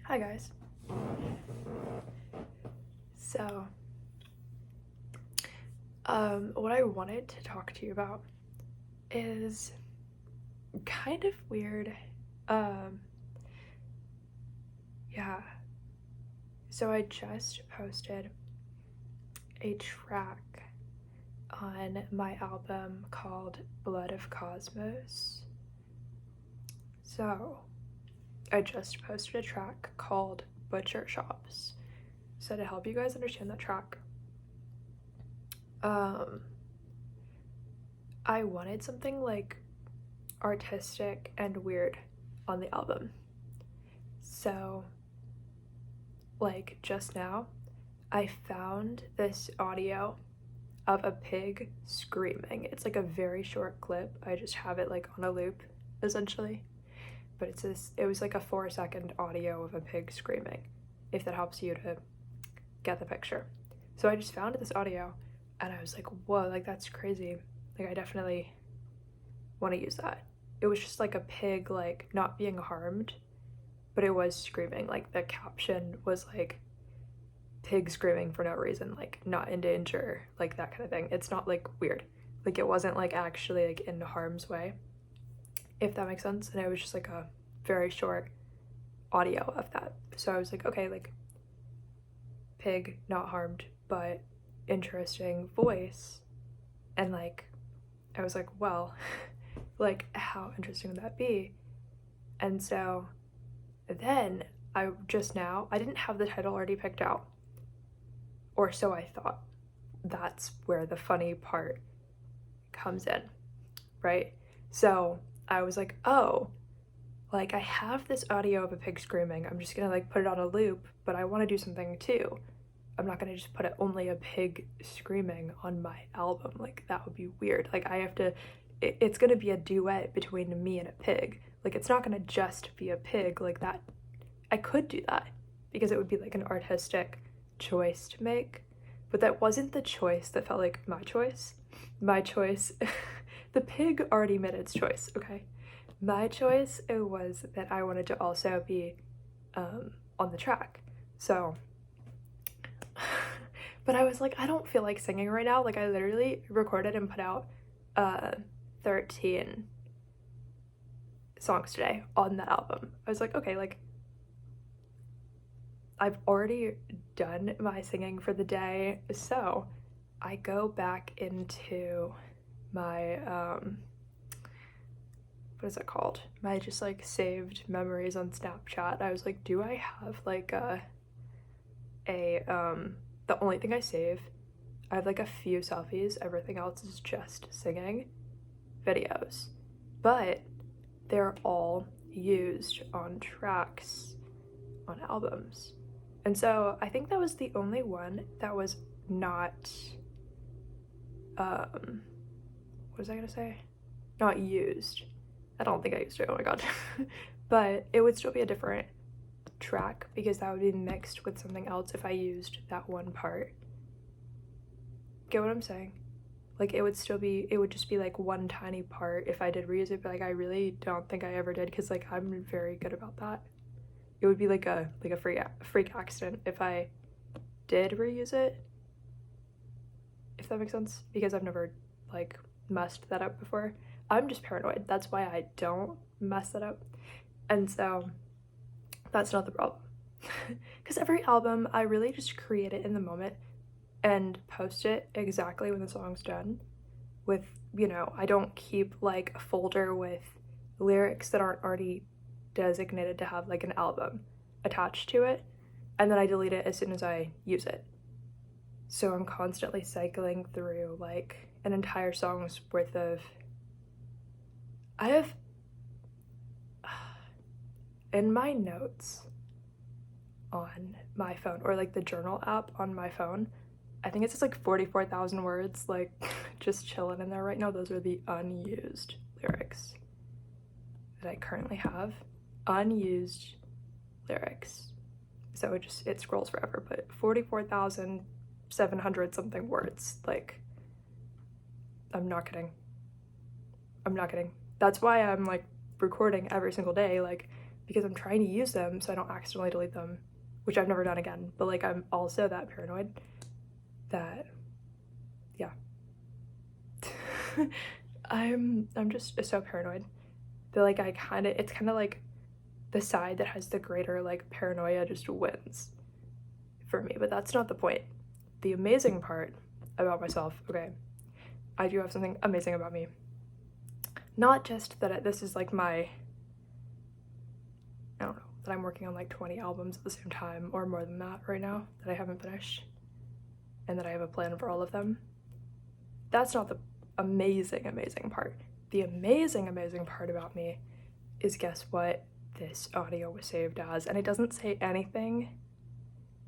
Hi guys. So, what I wanted to talk to you about is kind of weird. Um, yeah. So I just posted a track on my album called Blood of Cosmos. So, I just posted a track called Butcher Shops. So to help you guys understand that track, I wanted something like artistic and weird on the album. So, like just now, I found this audio of a pig screaming. It's like a very short clip. I just have it like on a loop, essentially. But it was like a 4-second audio of a pig screaming, if that helps you to get the picture. So I just found this audio and I was like, whoa, like that's crazy. Like I definitely want to use that. It was just like a pig like not being harmed, but it was screaming. Like the caption was like pig screaming for no reason, like not in danger, like that kind of thing. It's not like weird. Like it wasn't like actually like in harm's way, if that makes sense. And it was just like a very short audio of that. So I was like, okay, like pig not harmed, but interesting voice. And like I was like, well, like how interesting would that be? And so then I didn't have the title already picked out, or so I thought. That's where the funny part comes in, right? So I was like, oh, like I have this audio of a pig screaming. I'm just gonna like put it on a loop, but I want to do something too. I'm not gonna just put it only a pig screaming on my album. Like that would be weird. Like I have to, it's gonna be a duet between me and a pig. Like it's not gonna just be a pig like that. I could do that because it would be like an artistic choice to make, but that wasn't the choice that felt like my choice. My choice, the pig already made its choice, okay? My choice, it was that I wanted to also be on the track. So, but I was like, I don't feel like singing right now. Like I literally recorded and put out 13 songs today on that album. I was like, okay, like I've already done my singing for the day, so I go back into my what is it called? My just like saved memories on Snapchat. I was like, do I have like the only thing I save, I have like a few selfies, everything else is just singing videos. But they're all used on tracks on albums. And so I think that was the only one that was not what was I gonna say? Not used. I don't think I used it, oh my god. But it would still be a different track because that would be mixed with something else if I used that one part. Get what I'm saying? Like it would just be like one tiny part if I did reuse it, but like I really don't think I ever did because like I'm very good about that. It would be like a freak accident if I did reuse it, if that makes sense, because I've never like messed that up before. I'm just paranoid. That's why I don't mess that up. And so that's not the problem. Because every album, I really just create it in the moment and post it exactly when the song's done. With, you know, I don't keep like a folder with lyrics that aren't already designated to have like an album attached to it, and then I delete it as soon as I use it. So I'm constantly cycling through like an entire song's worth of. I have in my notes on my phone, or like the journal app on my phone, I think it's just like 44,000 words, like just chilling in there right now. Those are the unused lyrics that I currently have. Unused lyrics. So it scrolls forever, but 44,700 something words. Like, I'm not kidding. That's why I'm like recording every single day. Like, because I'm trying to use them so I don't accidentally delete them, which I've never done again. But like, I'm also that paranoid that, yeah. I'm just so paranoid that like it's kind of like the side that has the greater like paranoia just wins for me, but that's not the point. The amazing part about myself, okay, I do have something amazing about me. Not just that this is like my, I don't know, that I'm working on like 20 albums at the same time or more than that right now that I haven't finished, and that I have a plan for all of them. That's not the amazing part. The amazing part about me is, guess what this audio was saved as, and it doesn't say anything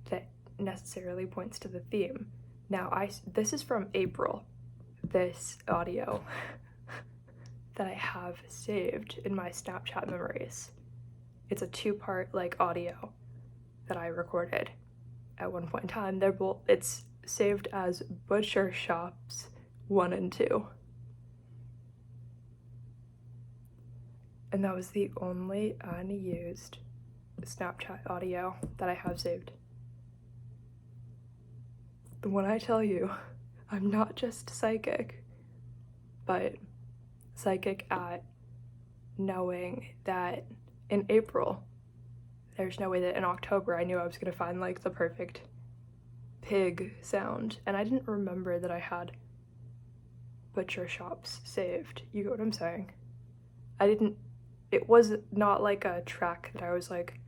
that necessarily points to the theme. Now, this is from April, this audio that I have saved in my Snapchat memories. It's a 2-part like audio that I recorded at one point in time. It's saved as Butcher Shops 1 and 2. And that was the only unused Snapchat audio that I have saved. When I tell you, I'm not just psychic, but psychic at knowing that in April, there's no way that in October I knew I was gonna find like the perfect pig sound. And I didn't remember that I had Butcher Shops saved. You get what I'm saying? It was not like a track that I was like,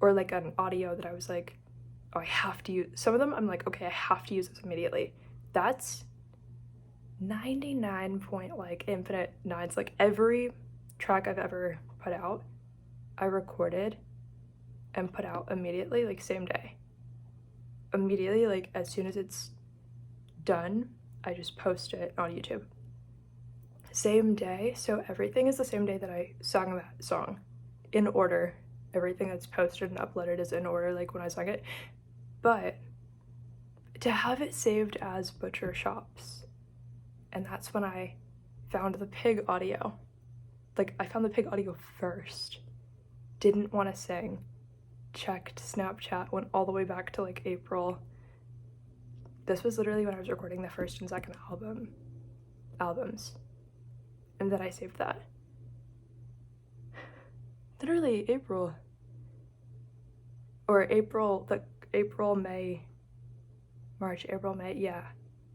or like an audio that I was like, oh, I have to use. Some of them I'm like, okay, I have to use this immediately. That's 99 point like infinite nines. Like every track I've ever put out, I recorded and put out immediately, like same day. Immediately, like as soon as it's done, I just post it on YouTube. Same day, so everything is the same day that I sang that song, in order. Everything that's posted and uploaded is in order, like when I sang it. But to have it saved as Butcher Shops, and that's when I found the pig audio. Like, I found the pig audio first. Didn't want to sing. Checked Snapchat, went all the way back to like April. This was literally when I was recording the first and second albums. And then I saved that. Literally April. Or April, May, March, April, May, yeah.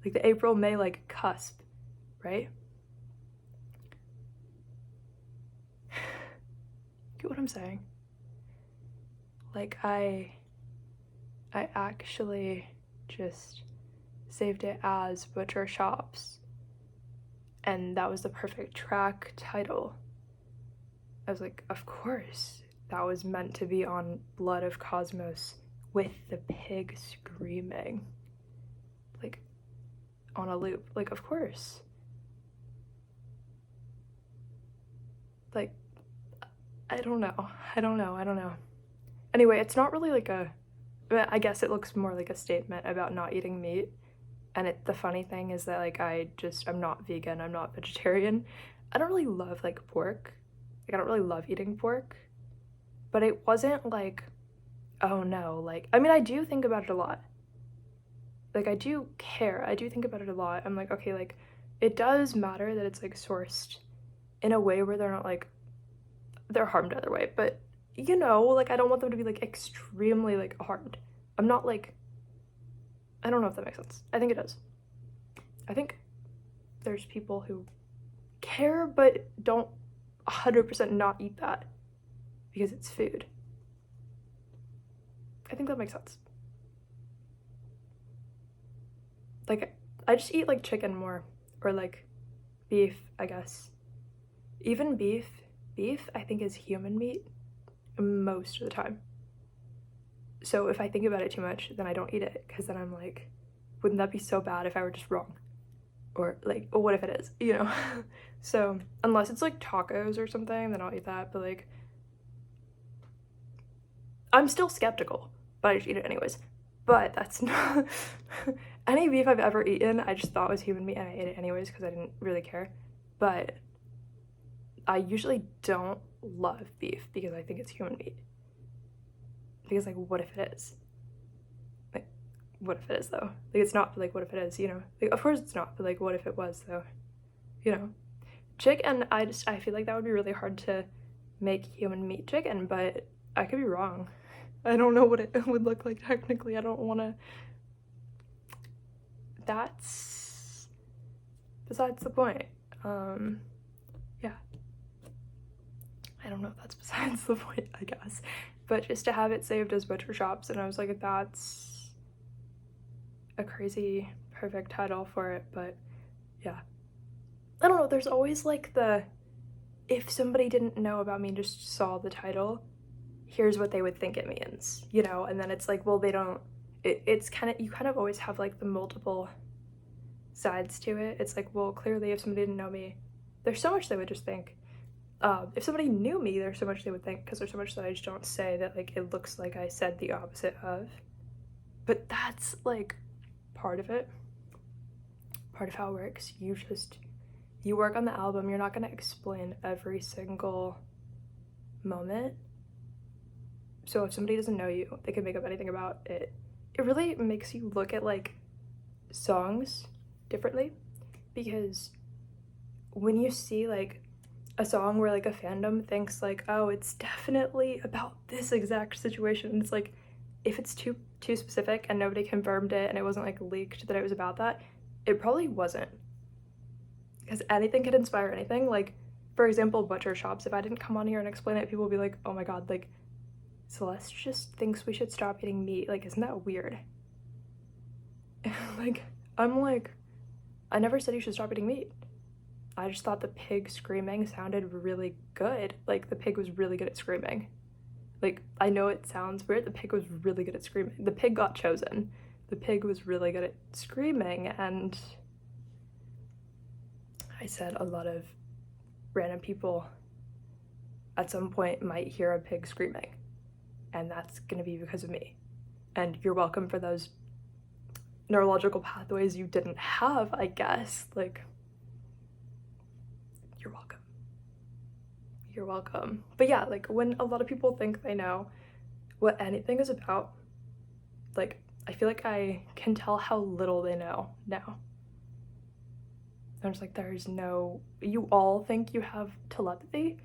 Like the April, May, like cusp, right? Get what I'm saying? Like I actually just saved it as Butcher Shops, and that was the perfect track title. I was like, of course, that was meant to be on Blood of Cosmos with the pig screaming, like on a loop. Like, of course. Like, I don't know. Anyway, it's not really like I guess it looks more like a statement about not eating meat. And the funny thing is that like I'm not vegan, I'm not vegetarian. I don't really love like pork. Like I don't really love eating pork. But it wasn't like, oh no, like, I mean, I do think about it a lot. Like I do care, I do think about it a lot. I'm like, okay, like it does matter that it's like sourced in a way where they're not like, they're harmed either way, but you know, like I don't want them to be like extremely like harmed. I'm not like, I don't know if that makes sense. I think it does. I think there's people who care but don't 100% not eat that because it's food. I think that makes sense. Like I just eat like chicken more, or like beef, I guess. Even beef I think is human meat most of the time. So if I think about it too much, then I don't eat it, because then I'm like, wouldn't that be so bad if I were just wrong? Or like, oh, what if it is, you know? So unless it's like tacos or something, then I'll eat that, but like, I'm still skeptical, but I just eat it anyways. But that's not, any beef I've ever eaten, I just thought was human meat and I ate it anyways because I didn't really care. But I usually don't love beef because I think it's human meat. Because, like, what if it is? Like, what if it is, though? Like, it's not, but, like, what if it is, you know? Like, of course it's not, but, like, what if it was, though? You know? Chicken, I feel like that would be really hard to make human meat chicken, but I could be wrong. I don't know what it would look like technically. I don't want to... That's besides the point. Yeah. I don't know if that's besides the point, I guess. But just to have it saved as butcher shops, and I was like, that's a crazy perfect title for it, but yeah. I don't know, there's always like the, if somebody didn't know about me and just saw the title, here's what they would think it means, you know? And then it's like, well, they don't, it's kind of, you kind of always have like the multiple sides to it. It's like, well, clearly if somebody didn't know me, there's so much they would just think. If somebody knew me, there's so much they would think, because there's so much that I just don't say that, like, it looks like I said the opposite of. But that's, like, part of it. Part of how it works. You work on the album, you're not going to explain every single moment. So if somebody doesn't know you, they can make up anything about it. It really makes you look at, like, songs differently, because when you see, like, a song where, like, a fandom thinks, like, oh, it's definitely about this exact situation, it's like, if it's too specific and nobody confirmed it and it wasn't, like, leaked that it was about that, it probably wasn't. Because anything could inspire anything. Like, for example, butcher shops. If I didn't come on here and explain it, people would be like, oh my god, like, Celeste just thinks we should stop eating meat. Like, isn't that weird? Like, I'm like, I never said you should stop eating meat. I just thought the pig screaming sounded really good. Like, the pig was really good at screaming. Like, I know it sounds weird, the pig was really good at screaming. The pig got chosen. The pig was really good at screaming, and I said a lot of random people at some point might hear a pig screaming, and that's gonna be because of me. And you're welcome for those neurological pathways you didn't have, I guess. Like, you're welcome. You're welcome. But yeah, like, when a lot of people think they know what anything is about, like, I feel like I can tell how little they know now. I'm just like, there's no, you all think you have telepathy?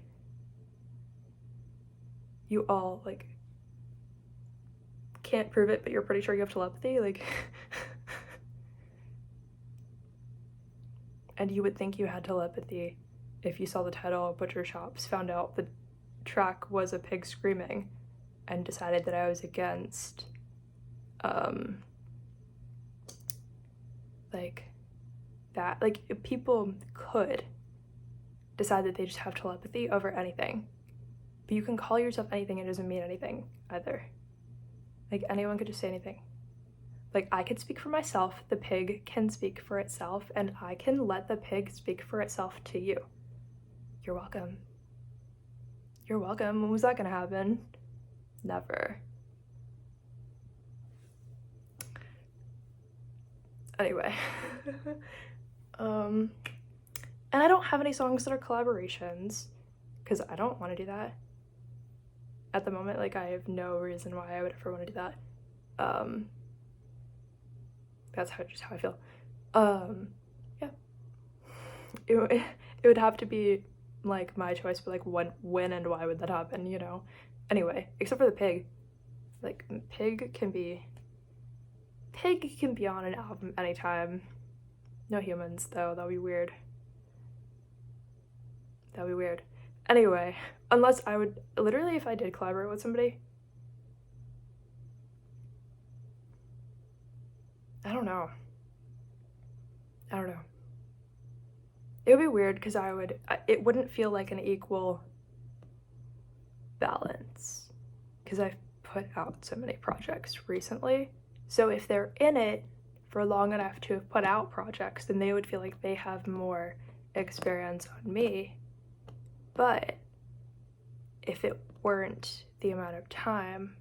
You all, like, can't prove it, but you're pretty sure you have telepathy? Like, and you would think you had telepathy if you saw the title Butcher Shops, found out the track was a pig screaming, and decided that I was against, like, that. Like, people could decide that they just have telepathy over anything, but you can call yourself anything, it doesn't mean anything either. Like, anyone could just say anything. Like, I could speak for myself, the pig can speak for itself, and I can let the pig speak for itself to you. You're welcome. You're welcome. When was that gonna happen? Never. Anyway. And I don't have any songs that are collaborations, because I don't want to do that at the moment. Like, I have no reason why I would ever want to do that. That's just how I feel. Yeah. It would have to be, like, my choice, but, like, when and why would that happen, you know? Anyway, except for the pig. Like, pig can be on an album anytime. No humans, though. That'd be weird. That'd be weird. Anyway, unless I would, literally, if I did collaborate with somebody, I don't know. It would be weird, because it wouldn't feel like an equal balance, because I've put out so many projects recently. So if they're in it for long enough to have put out projects, then they would feel like they have more experience on me. But if it weren't the amount of time,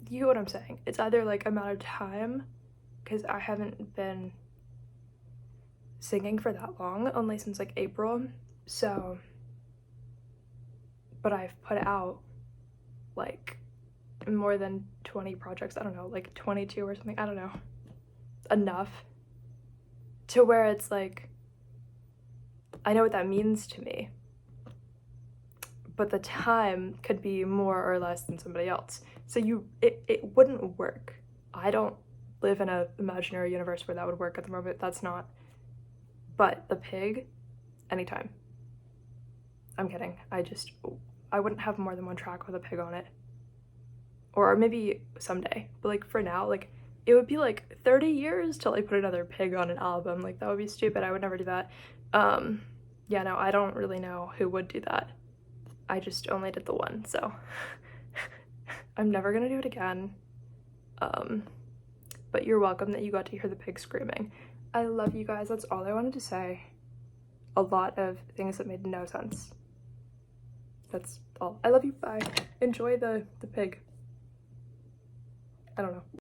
you know what I'm saying? It's either, like, amount of time, because I haven't been singing for that long, only since, like, April. So, but I've put out like more than 20 projects, I don't know, like 22 or something, I don't know, enough to where it's like, I know what that means to me, but the time could be more or less than somebody else. So it wouldn't work. I don't live in an imaginary universe where that would work at the moment. That's not. But the pig, anytime. I'm kidding. I wouldn't have more than one track with a pig on it. Or maybe someday. But like for now, like it would be like 30 years till I put another pig on an album. Like that would be stupid. I would never do that. Yeah, no, I don't really know who would do that. I just only did the one, so I'm never gonna do it again. But you're welcome that you got to hear the pig screaming. I love you guys. That's all I wanted to say. A lot of things that made no sense. That's all. I love you. Bye. Enjoy the pig. I don't know.